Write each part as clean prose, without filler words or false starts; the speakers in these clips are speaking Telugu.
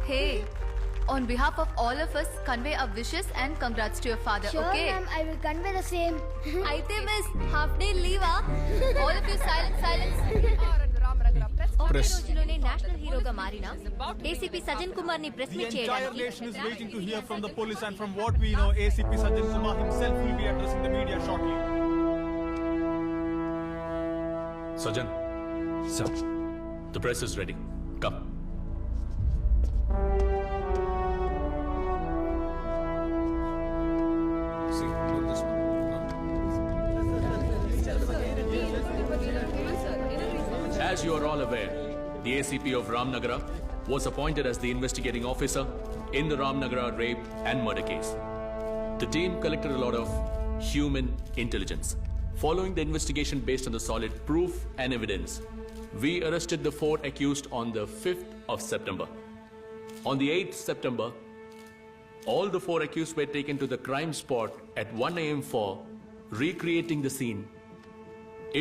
Hey, on behalf of all of us, convey our wishes and congrats to your father, Sure, okay? ma'am, I will convey the same. అయితే మిస్ హాఫ్ డే లీవా? All of you silence. ఒకే రోజులోనే నేషనల్ హీరోగా మారిన ఏసీపీ సజన్ కుమార్ ని ప్రెస్ The మీట్ entire చేయడానికి nation is waiting to hear from the police, and from what we know, ACP Sajan Kumar himself will be addressing the media shortly. Sajan, Sir. the press is ready. Come. See, look this one. As you are all aware, the ACP of Ramnagara was appointed as the investigating officer in the Ramnagara rape and murder case. The team collected a lot of human intelligence. Following the investigation based on the solid proof and evidence, we arrested the 4 accused on the 5th of September. On the 8th September, all the 4 accused were taken to the crime spot at 1 a.m. for recreating the scene,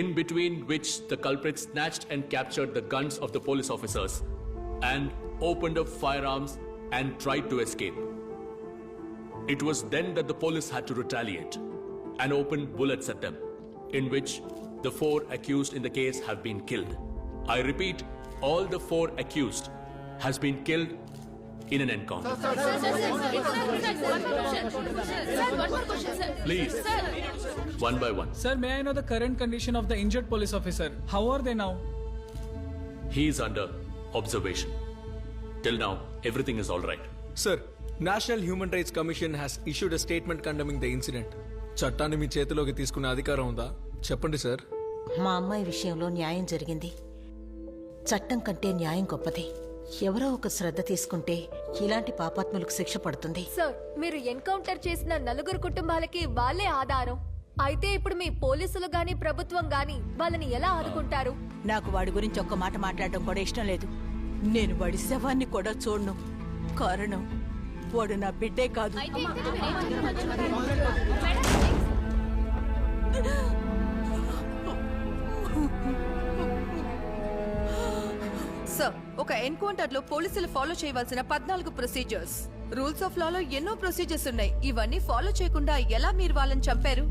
in between which the culprits snatched and captured the guns of the police officers and opened up firearms and tried to escape. It was then that the police had to retaliate and open bullets at them, in which the 4 accused in the case have been killed. I repeat, all the 4 accused has been killed in an encounter. Please, one by one. Sir, may I know the current condition of the injured police officer? How are they now? He is under observation. Till now, everything is all right. Sir, National Human Rights Commission has issued a statement condemning the incident. చట్టాన్ని మీ చేతిలోకి తీసుకునే అధికారం ఉందా? చెప్పండి సార్. మా అమ్మాయి విషయంలో న్యాయం జరిగింది. చట్టం కంటే న్యాయం గొప్పది. ఎవరో ఒక శ్రద్ధ తీసుకుంటే ఇలాంటి పాపాత్ములకు శిక్ష పడుతుంది. సార్, మీరు ఎన్కౌంటర్ చేసిన 4 కుటుంబాలకి వాళ్ళే ఆధారం. అయితే ఇప్పుడు మీ పోలీసులు గాని ప్రభుత్వం గాని వాళ్ళని ఎలా ఆదుకుంటారు? నాకు వాడి గురించి ఒక్క మాట మాట్లాడడం కూడా ఇష్టం లేదు. నేను వాడి శవాన్ని కూడా చూడను. కారణం వాడు నా బిడ్డే కాదు. సార్, ఒక ఎన్కౌంటర్ లో పోలీసులు ఫాలో చేయవలసిన 14 ప్రొసీజర్స్, రూల్స్ ఆఫ్ లాలో ఎన్నో ప్రొసీజర్స్ ఉన్నాయి. ఇవన్నీ ఫాలో చేయకుండా ఎలా మీరు వాళ్ళని చంపారు?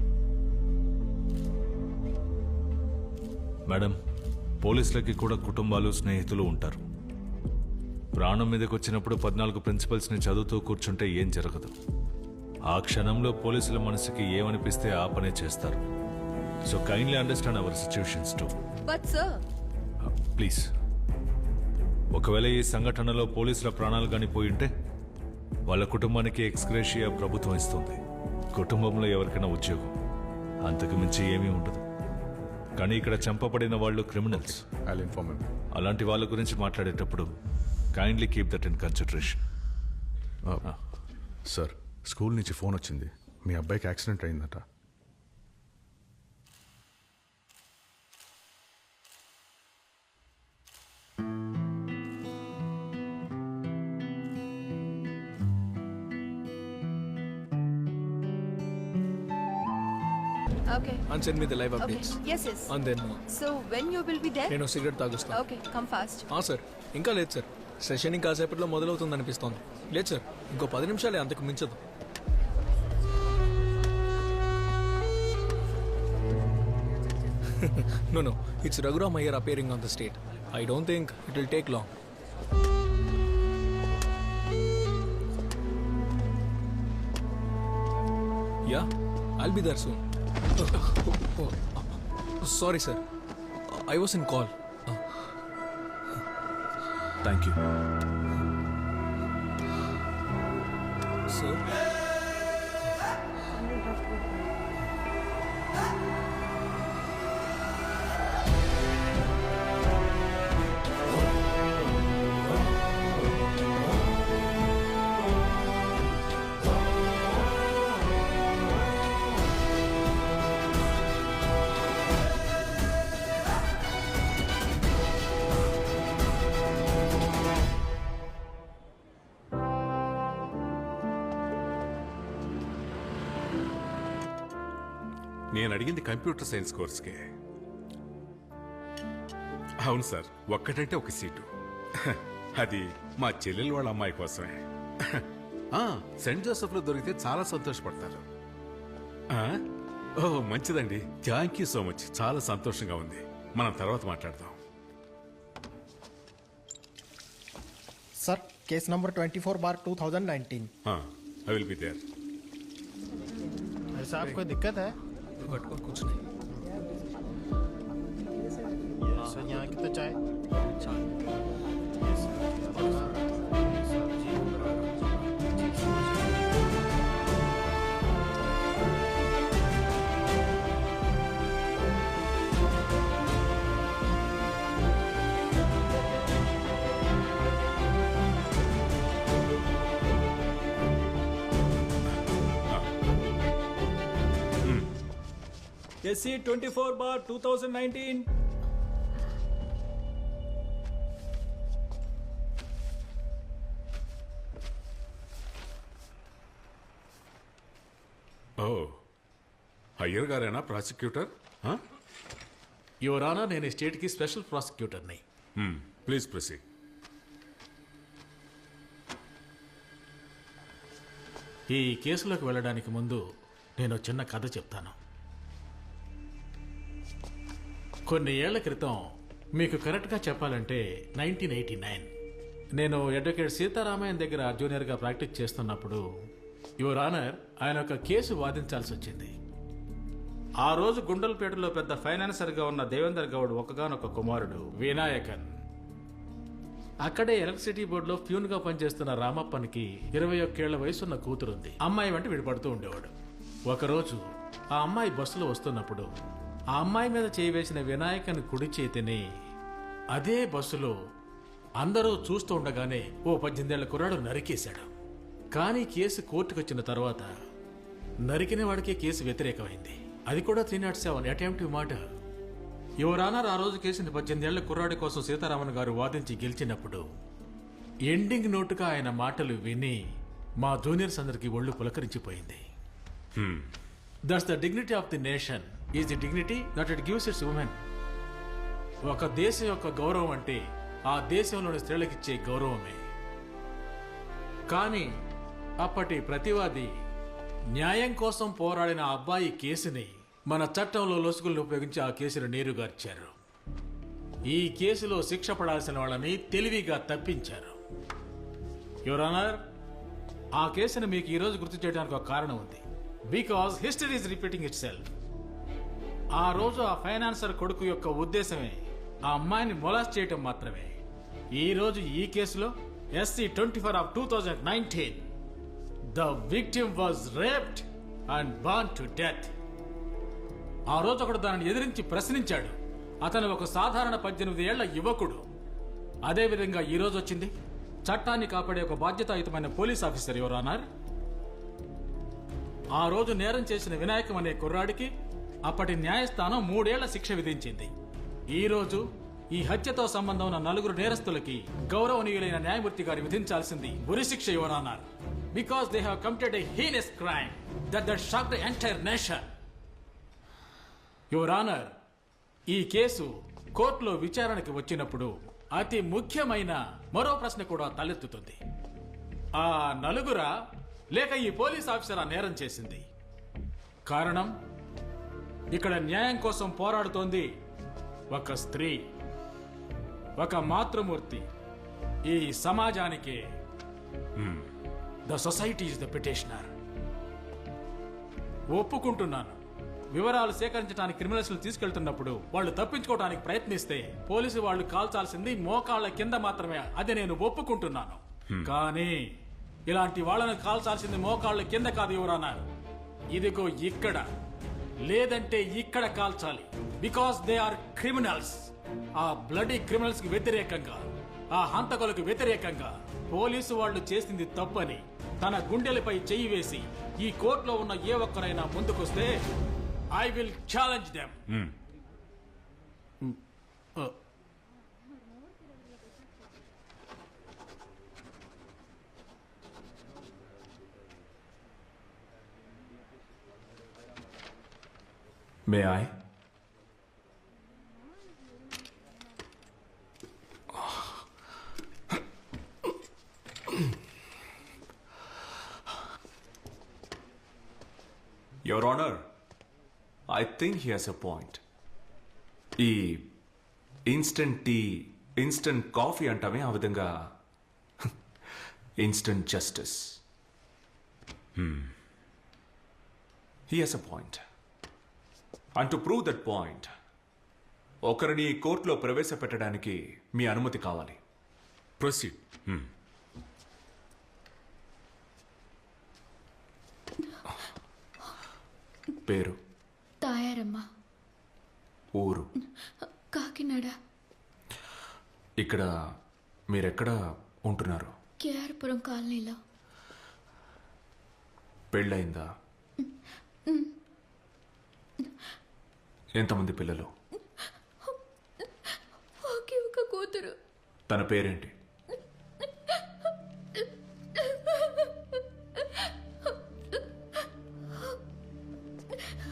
మేడం, పోలీసులకి కూడా కుటుంబాలు, స్నేహితులు ఉంటారు. ప్రాణం మీదకి వచ్చినప్పుడు 14 ప్రిన్సిపల్స్ని చదువుతూ కూర్చుంటే ఏం జరగదు. ఆ క్షణంలో పోలీసుల మనసుకి ఏమనిపిస్తే ఆ పనే చేస్తారు. So kindly understand our situations to. But sir, please, ఒకవేళ ఈ సంఘటనలో పోలీసుల ప్రాణాలు కానీ పోయింటే వాళ్ళ కుటుంబానికి ఎక్స్గ్రేషియా ప్రభుత్వం ఇస్తుంది. కుటుంబంలో ఎవరికైనా ఉద్యోగం, అంతకు మించి ఏమీ ఉండదు. కానీ ఇక్కడ చంపబడిన వాళ్ళు క్రిమినల్స్. అలాంటి వాళ్ళ గురించి మాట్లాడేటప్పుడు kindly keep that in consideration. Sir, school నుంచి ఫోన్ వచ్చింది. మీ అబ్బాయికి యాక్సిడెంట్ అయిందట. okay. And send me the live Okay. updates. Yes, yes. And then So when you will be there? నేను సిగరెట్ తాగుస్తాను. Okay, come fast. సార్, ఇంకా లేదు సార్. సెషన్ ఇంకాసేపట్లో మొదలవుతుంది అనిపిస్తోంది. లేదు సార్, ఇంకో 10 నిమిషాలే, అంతకు మించదు. No, it's Raghuram Iyer appearing on the stage. I don't think it will take long. Yeah, I'll be there soon. Sorry, sir. I was in call. Thank you. Sir? నేను అడిగింది కంప్యూటర్ సైన్స్ కోర్స్కే. అవును సార్, ఒక్కటంటే ఒక సీటు. అది మా చెల్లెలు వాళ్ళ అమ్మాయి కోసమే. సెంట్ జోసెఫ్ లో దొరికితే చాలా సంతోషపడతారు. ఆ? ఓ మంచిదండి, థ్యాంక్ యూ సో మచ్. చాలా సంతోషంగా ఉంది. మనం తర్వాత మాట్లాడదాం. Sir case number 24/2019. I will be there. ऐसा आप कोई दिक्कत है? कुछ नहीं सर यहाँ कितना चाय? SC 24/2019. ఓ అయ్యర్ గారేనా ప్రాసిక్యూటర్? యువర్ ఆనర్, నేను ఈ స్టేట్కి స్పెషల్ ప్రాసిక్యూటర్ని. Please proceed. ఈ కేసులోకి వెళ్ళడానికి ముందు నేను చిన్న కథ చెప్తాను. కొన్ని ఏళ్ల క్రితం, మీకు కరెక్ట్గా చెప్పాలంటే 1989, నేను అడ్వకేట్ సీతారామయ్య దగ్గర జూనియర్గా ప్రాక్టీస్ చేస్తున్నప్పుడు యువర్ ఆనర్ ఆయన ఒక కేసు వాదించాల్సి వచ్చింది. ఆ రోజు గుండల్పేటలో పెద్ద ఫైనాన్సర్గా ఉన్న దేవేందర్ గౌడ్ ఒక్కగానొక్క కుమారుడు వినాయకన్. అక్కడే ఎలక్ట్రిసిటీ బోర్డులో ప్యూన్గా పనిచేస్తున్న రామప్పనికి 21 ఏళ్ల వయసున్న కూతురుంది. అమ్మాయి వెంట విడిపడుతూ ఉండేవాడు. ఒకరోజు ఆ అమ్మాయి బస్సులో వస్తున్నప్పుడు ఆ అమ్మాయి మీద చేయి వేసిన వినాయకన్ కుడి చేతిని అదే బస్సులో అందరూ చూస్తూ ఉండగానే ఓ 18 ఏళ్ల కుర్రాడు నరికేశాడు. కానీ కేసు కోర్టుకొచ్చిన తర్వాత నరికిన వాడికే కేసు వ్యతిరేకమైంది. అది కూడా 307 అటెంప్టివ్ మర్డర్. యువర్ ఆనర్, ఆ రోజు కేసుని 18 ఏళ్ల కుర్రాడి కోసం సీతారామన్ గారు వాదించి గెలిచినప్పుడు ఎండింగ్ నోటుగా ఆయన మాటలు విని మా జూనియర్స్ అందరికీ ఒళ్ళు పులకరించిపోయింది. That's the dignity of the nation is the dignity that it gives its women. ఒక దేశం యొక్క గౌరవం అంటే ఆ దేశంలోని స్త్రీలకిచ్చే గౌరవమే. కానీ అప్పటి ప్రతివాది న్యాయం కోసం పోరాడిన అబ్బాయి కేసుని మన చట్టంలో లొసుగులను ఉపయోగించి ఆ కేసును నీరుగార్చారు. ఈ కేసులో శిక్ష పడాల్సిన వాళ్ళని తెలివిగా తప్పించారు. యువర్ ఆనర్, ఆ కేసును మీకు ఈరోజు గుర్తు చేయడానికి ఒక కారణం ఉంది. Because history is repeating it self. ఆ రోజు ఆ ఫైనాన్సర్ కొడుకు యొక్క ఉద్దేశమే ఆ అమ్మాయిని మొలాస్ట్ చేయటం మాత్రమే. ఈ రోజు ఈ కేసులో SC 24/2019 the victim was raped and burn to death. ఆ రోజు ఒకడు దానిని ఎదిరించి ప్రశ్నించాడు. అతను ఒక సాధారణ 18 ఏళ్ల యువకుడు. అదేవిధంగా ఈ రోజు వచ్చింది చట్టాన్ని కాపాడే ఒక బాధ్యతాయుతమైన పోలీస్ ఆఫీసర్. యువర్ ఆనర్, ఆ రోజు నేరం చేసిన వినాయకం అనే కుర్రాడికి అప్పటి న్యాయస్థానం 3 ఏళ్ల శిక్ష విధించింది. ఈ రోజు ఈ హత్యతో సంబంధం ఉన్న 4 నేరస్తులకి గౌరవనీయులైన న్యాయమూర్తి గారు విధించాల్సింది ఉరిశిక్ష. Your honour, because they have committed a heinous crime that shocked the entire nation. Your honour, ఈ కేసు కోర్టులో విచారణకి వచ్చినప్పుడు అతి ముఖ్యమైన మరో ప్రశ్న కూడా తలెత్తుతుంది. ఆ 4 లేక ఈ పోలీస్ ఆఫీసర్ ఆ నేరం చేసింది? కారణం, ఇక్కడ న్యాయం కోసం పోరాడుతోంది ఒక స్త్రీ, ఒక మాతృమూర్తి. ఈ సమాజానికి the society is the petitioner. ఒప్పుకుంటున్నాను, వివరాలు సేకరించడానికి క్రిమినల్స్ తీసుకెళ్తున్నప్పుడు వాళ్ళు తప్పించుకోవడానికి ప్రయత్నిస్తే పోలీసు వాళ్ళు కాల్చాల్సింది మోకాళ్ల కింద మాత్రమే. అది నేను ఒప్పుకుంటున్నాను. కానీ ఇలాంటి వాళ్ళను కాల్చాల్సింది మోకాళ్ల కింద కాదు యువర్ ఆనర్. ఇదిగో ఇక్కడ, లేదంటే ఇక్కడ కాల్చాలి. Because they are criminals. ఆ బ్లడీ క్రిమినల్స్ కి వ్యతిరేకంగా, ఆ హంతకులకు వ్యతిరేకంగా పోలీసు వాళ్ళు చేసింది తప్పని తన గుండెలపై చెయ్యి వేసి ఈ కోర్టులో ఉన్న ఏ ఒక్కరైనా ముందుకొస్తే I will challenge them. May I? Your honour, I think he has a point. ఈ ఇన్స్టంట్ టీ, ఇన్స్టంట్ కాఫీ అంటామే, ఆ విధంగా instant justice. He has a point. And to prove that point, ఒకరిని కోర్టులో ప్రవేశపెట్టడానికి మీ అనుమతి కావాలి. ప్రొసీడ్. పేరు? తాయారమ్మ. ఊరు? కాకినాడ. ఇక్కడ మీరెక్కడ ఉంటున్నారు? కేఆర్పురం కాలనీలో. పెళ్ళయిందా? ఎంతమంది పిల్లలు? ఒకే ఒక కూతురు. తన పేరేంటి?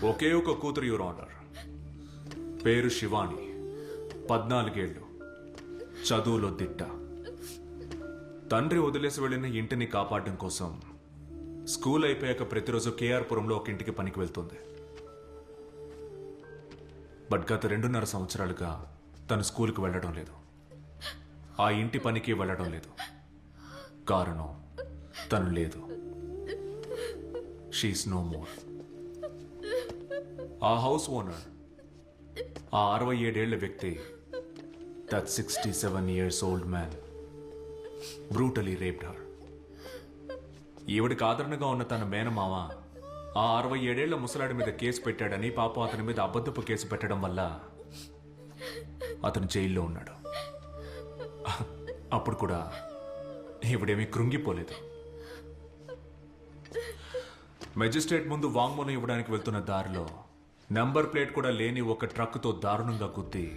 ఒకే ఒక కూతురు, యువర్ ఆనర్. పేరు శివాని. 14 ఏళ్ళు. చదువులో దిట్ట. తండ్రి వదిలేసి వెళ్ళిన ఇంటిని కాపాడడం కోసం స్కూల్ అయిపోయాక ప్రతిరోజు కేఆర్పురంలో ఒక ఇంటికి పనికి వెళ్తుంది. బట్ గత 2.5 సంవత్సరాలుగా తను స్కూల్కి వెళ్ళడం లేదు, ఆ ఇంటి పనికి వెళ్ళడం లేదు. కారణం తను లేదు. She is no more. ఆ హౌస్ ఓనర్, ఆ 67 ఏళ్ల వ్యక్తి, that 67 years old man brutally raped her. ఈవిడికి ఆదరణగా ఉన్న తన మేనమామ ఆ 67 ఏళ్ల ముసలాడి మీద కేసు పెట్టాడని, పాపం అతని మీద అబద్ధపు కేసు పెట్టడం వల్ల అతను జైల్లో ఉన్నాడు. అప్పుడు కూడా ఈవిడేమీ కృంగిపోలేదు. మెజిస్ట్రేట్ ముందు వాంగ్మూలం ఇవ్వడానికి వెళ్తున్న దారిలో నంబర్ ప్లేట్ కూడా లేని ఒక ట్రక్కుతో దారుణంగా గుద్ది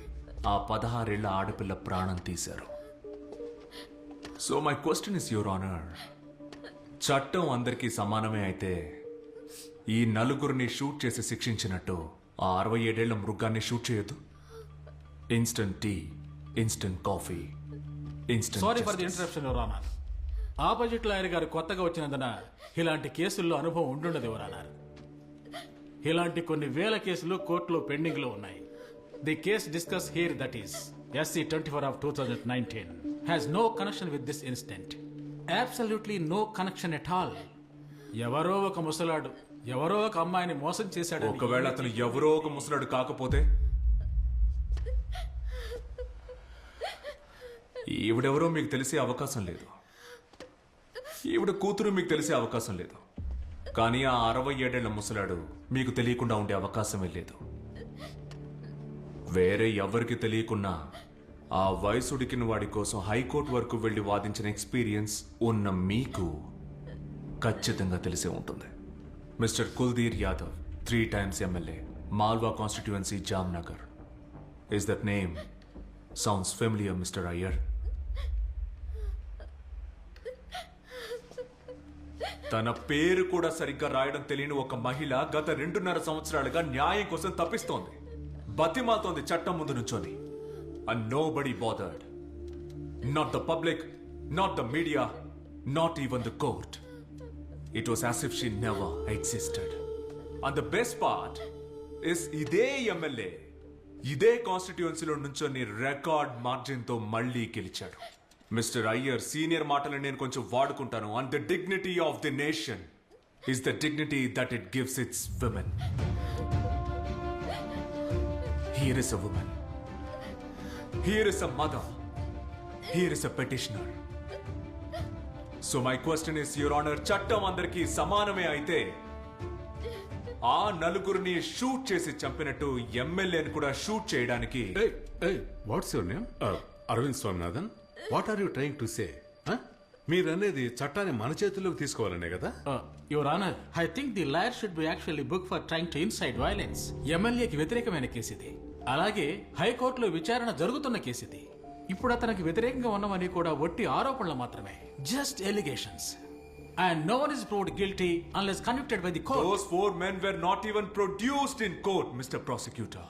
ఆ 16 ఏళ్ల ఆడపిల్ల ప్రాణం తీశారు. So my question is, your honour, చట్టం అందరికీ సమానమే అయితే ఈ 4 షూట్ చేసి శిక్షించినట్టు ఆ 67 ఏళ్ల మృగాన్ని షూట్ చేయొద్దు? Instant tea, instant coffee, instant. Sorry for the interruption, your honour. Opposite lawyer గారు కొత్తగా వచ్చినందున ఇలాంటి కేసుల్లో అనుభవం ఉండుండదు, యువర్ ఆనర్. ఇలాంటి కొన్ని వేల కేసులు కోర్టులో పెండింగ్ లో ఉన్నాయి. The case discuss here, that is SC 24 of 2019, has no connection with this incident. Absolutely no connection at all. ఎవరో ఒక ముసలాడు ఎవరో ఒక అమ్మాయిని మోసం చేశాడు. ఒకవేళ అతను ఎవరో ఒక ముసలాడు కాకపోతే? ఈవిడెవరో మీకు తెలిసే అవకాశం లేదు, ఈవిడ కూతురు మీకు తెలిసే అవకాశం లేదు. కానీ ఆ 67 ఏళ్ల ముసలాడు మీకు తెలియకుండా ఉండే అవకాశమే లేదు. వేరే ఎవరికి తెలియకున్నా ఆ వయసుడికిన వాడి కోసం హైకోర్టు వరకు వెళ్లి వాదించిన ఎక్స్పీరియన్స్ ఉన్న మీకు ఖచ్చితంగా తెలిసే ఉంటుంది. Mr Kuldir Yadav, 3 times MLA, Malwa constituency, Jamnagar. Is that name sounds familiar, Mr Iyer? తన పేరు కూడా సరిగ్గా రాయడం తెలియని ఒక మహిళ గత 2.5 సంవత్సరాలుగా న్యాయం కోసం తప్పిస్తోంది, బతిమాలుతోంది చట్టం ముందు నుంచొని. And nobody bothered. Not the public, not the media, not even the court. It was as if she never existed. And the best part is, ఇదే ఎమ్మెల్యే ఇదే కాన్స్టిట్యుయెన్సీలో నుంచొని రికార్డ్ మార్జిన్తో మళ్ళీ గెలిచాడు. మిస్టర్ అయ్యర్, సీనియర్ మాటలు నేను కొంచెం వాడుకుంటాను. And the dignity of the nation is the dignity that it gives its women. Here is a woman. Here is a mother. Here is a petitioner. So my question is, Your Honor, చట్టం అందరికీ సమానమే అయితే ఆ 4 షూట్ చేసి చంపినట్టు ఎమ్మెల్యేని కూడా షూట్ చేయడానికి. What's your name? Arvind Swaminathan. What are you trying to say? మీరనేది చట్టాన్ని మన చేతుల్లోకి తీసుకోవాలనే కదా? Your honour, I think the lawyer should be actually book for trying to incite violence. ఎమ్మెల్యేకి వ్యతిరేకమైన కేసు ఇది. అలాగే హైకోర్టులో విచారణ జరుగుతున్న కేసు ఇది. ఇప్పుడు అతనికి వ్యతిరేకంగా ఉన్నవని కూడా ఒట్టి ఆరోపణలు మాత్రమే, just allegations. And no one is proved guilty unless convicted by the court. Those 4 men were not even produced in court, Mr. Prosecutor.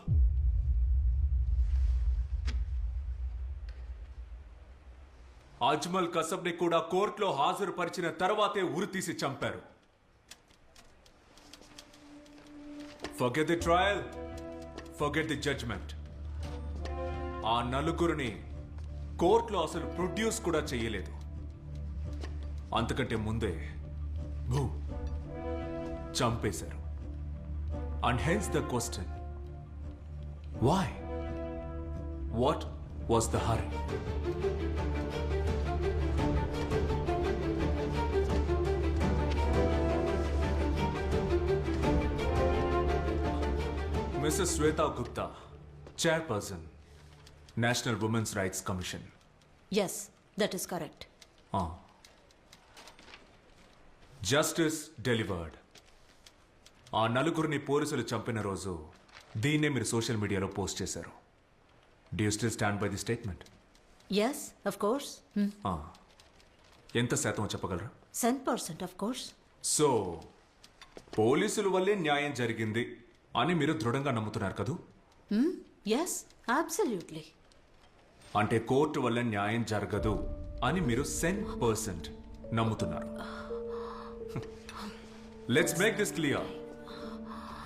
Ajmal కసబ్ని కూడా కోర్టులో హాజరుపరిచిన తర్వాతే ఉరితీసి చంపారు. Forget the trial, forget the judgment. ఆ నలుగురిని కోర్టులో అసలు ప్రొడ్యూస్ కూడా చేయలేదు. అంతకంటే ముందే చంపేశారు. And hence the question, why? What was the hurry? Mrs. Sweta Gupta, Chairperson, National Women's Rights Commission. Yes that is correct. Justice delivered. ఆ నలుగురిని పోలీసులు చంపిన రోజు దీన్నే మీరు సోషల్ మీడియాలో పోస్ట్ చేశారు. Do you still stand by the statement? Yes of course. ఎంత శాతం చెప్పగలరా? 100% అఫ్ కోర్స్. సో పోలీసుల వల్లే న్యాయం జరిగింది అని మీరు దృఢంగా నమ్ముతున్నారు కదూ? Yes absolutely. అంటే కోర్టు వల్ల న్యాయం జరగదు అని మీరు 100% నమ్ముతున్నారు. Let's make this clear.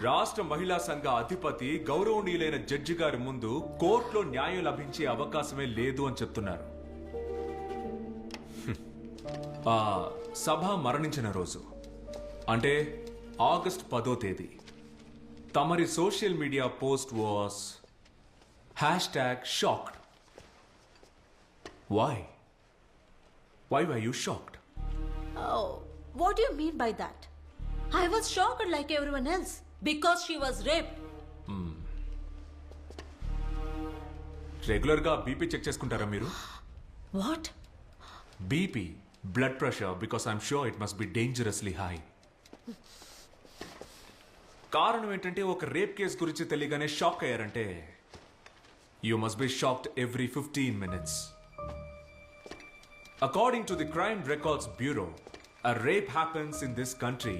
రాష్ట్ర మహిళా సంఘ అధిపతి గౌరవనీయులైన జడ్జి గారి ముందు కోర్టులో న్యాయం లభించే అవకాశమే లేదు అని చెప్తున్నారు. ఆ సభ మరణించిన రోజు అంటే ఆగస్ట్ 10వ తేదీ తమరి social media post was #shocked. Why? Why were you shocked? Oh, what do you mean by that? I was shocked like everyone else because she was raped. రెగ్యులర్గా బీపీ చెక్ చేసుకుంటారా మీరు? What? BP, blood pressure, because I'm sure it must be dangerously high. కారణం ఏంటంటే ఒక రేప్ కేసు గురించి తెలియగానే షాక్ అయ్యారంటే you must be shocked every 15 minutes. According to the Crime Records Bureau, a rape happens in this country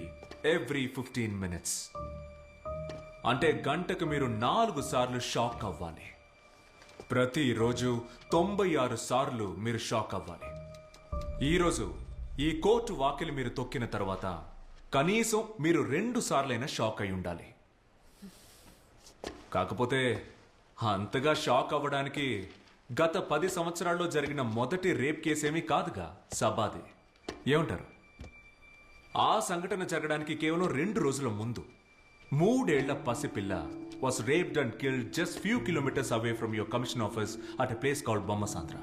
every 15 minutes. అంటే గంటకు మీరు 4 సార్లు షాక్ అవ్వాలి. ప్రతిరోజు 96 సార్లు మీరు షాక్ అవ్వాలి. ఈరోజు ఈ కోర్టు వాకిలి మీరు తొక్కిన తర్వాత కనీసం మీరు 2 సార్లైనా షాక్ అయి ఉండాలి. కాకపోతే అంతగా షాక్ అవ్వడానికి గత 10 సంవత్సరాల్లో జరిగిన మొదటి రేప్ కేసేమీ కాదుగా సబాది. ఏమంటారు? ఆ సంఘటన జరగడానికి కేవలం 2 రోజుల ముందు 3 ఏళ్ల పసిపిల్ల was raped and killed just few kilometers away from your commission office at a place called Bommasandra.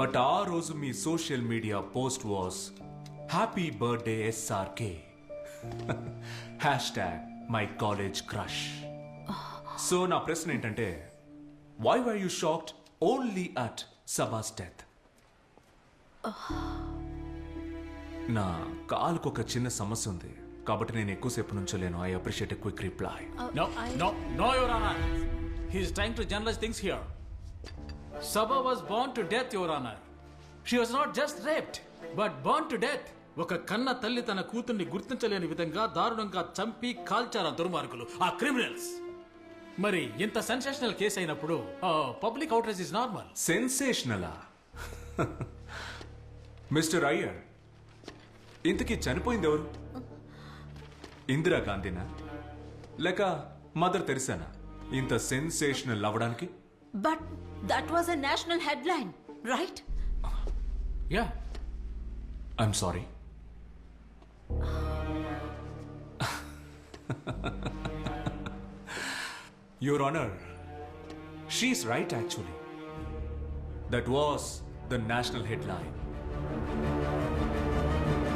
But ఆ రోజు మీ social media post was happy birthday SRK. #my college crush. So నా ప్రశ్న ఏంటంటే why were you shocked only at Saba's death? నా కాలుకు ఒక చిన్న సమస్య ఉంది కాబట్టి నేను ఎక్కువసేపు నుంచోలేను. I appreciate a quick reply. No, Your Honor. He is trying to generalize things here. Sabha was born to death, Your Honor. She was not just raped, but born to death. ఒక కన్న తల్లి తన కూతుర్ని గుర్తించలేని విధంగా దారుణంగా చంపి కాల్చారు ఆ దుర్మార్గులు, ఆ క్రిమినల్స్. మరి ఇంత సెన్సేషనల్ కేసు అయినప్పుడు పబ్లిక్ అవుట్రేజ్ ఇస్ నార్మల్. సెన్సేషనలా? మిస్టర్ అయ్యర్, ఇంతకీ చనిపోయింది ఎవరు? ఇందిరాగాంధీనా లేక మదర్ తెరిసానా ఇంత సెన్సేషనల్ అవ్వడానికి? But that was a national headline, right? Yeah. I'm sorry. Your Honor, she's right actually. That was the national headline.